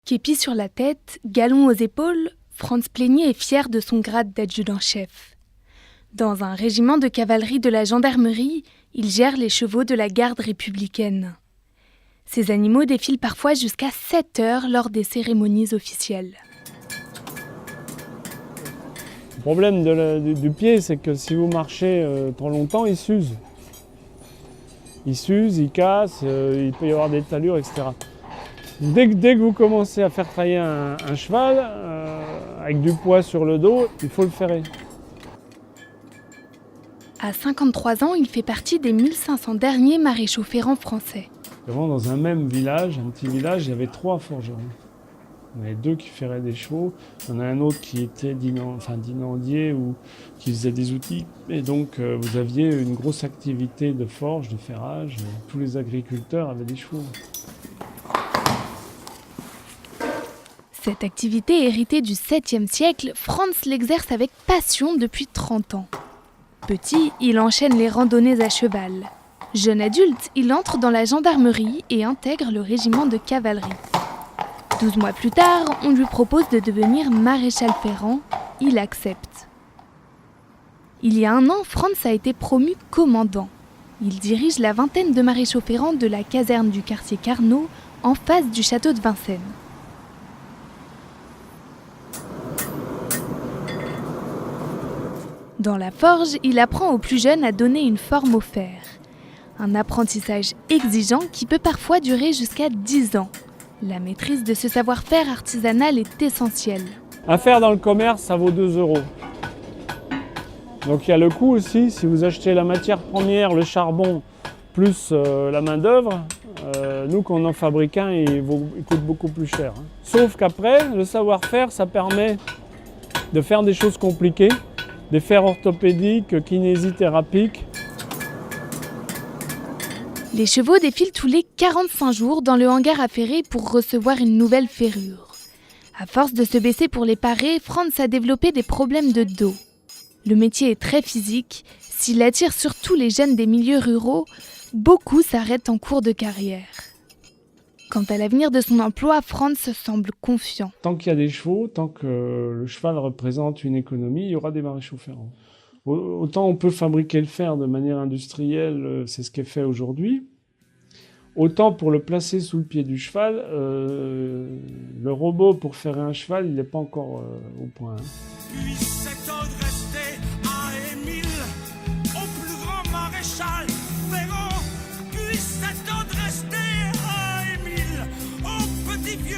Képi sur la tête, galon aux épaules, Franz Plénier est fier de son grade d'adjudant-chef. Dans un régiment de cavalerie de la gendarmerie, il gère les chevaux de la garde républicaine. Ces animaux défilent parfois jusqu'à 7 heures lors des cérémonies officielles. Le problème du pied, c'est que si vous marchez trop longtemps, il s'use. Il s'use, il casse, il peut y avoir des talures, etc. Dès que vous commencez à faire travailler un cheval, avec du poids sur le dos, il faut le ferrer. À 53 ans, il fait partie des 1500 derniers maréchaux ferrants français. Avant, dans un même village, un petit village, il y avait 3 forgerons. Il y en avait 2 qui ferraient des chevaux, il y en a un autre qui était dinandier ou qui faisait des outils. Et donc, vous aviez une grosse activité de forge, de ferrage. Tous les agriculteurs avaient des chevaux. Cette activité héritée du 7e siècle, Franz l'exerce avec passion depuis 30 ans. Petit, il enchaîne les randonnées à cheval. Jeune adulte, il entre dans la gendarmerie et intègre le régiment de cavalerie. 12 mois plus tard, on lui propose de devenir maréchal ferrant. Il accepte. Il y a 1 an, Franz a été promu commandant. Il dirige la vingtaine de maréchaux ferrants de la caserne du quartier Carnot, en face du château de Vincennes. Dans la forge, il apprend aux plus jeunes à donner une forme au fer. Un apprentissage exigeant qui peut parfois durer jusqu'à 10 ans. La maîtrise de ce savoir-faire artisanal est essentielle. Un fer dans le commerce, ça vaut 2 €. Donc il y a le coût aussi, si vous achetez la matière première, le charbon, plus la main-d'œuvre, nous quand on en fabrique un, il coûte beaucoup plus cher. Sauf qu'après, le savoir-faire, ça permet de faire des choses compliquées, des fers orthopédiques, kinésithérapiques. Les chevaux défilent tous les 45 jours dans le hangar à ferrer pour recevoir une nouvelle ferrure. À force de se baisser pour les parer, Franz a développé des problèmes de dos. Le métier est très physique. S'il attire surtout les jeunes des milieux ruraux, beaucoup s'arrêtent en cours de carrière. Quant à l'avenir de son emploi, Franz semble confiant. Tant qu'il y a des chevaux, tant que le cheval représente une économie, il y aura des maréchaux ferrants. Autant on peut fabriquer le fer de manière industrielle, c'est ce qui est fait aujourd'hui. Autant pour le placer sous le pied du cheval, le robot pour faire un cheval, il n'est pas encore au point. Puis c'est temps de rester à Émile, au plus grand maréchal ferrant. Puis c'est temps de rester à Émile, au petit vieux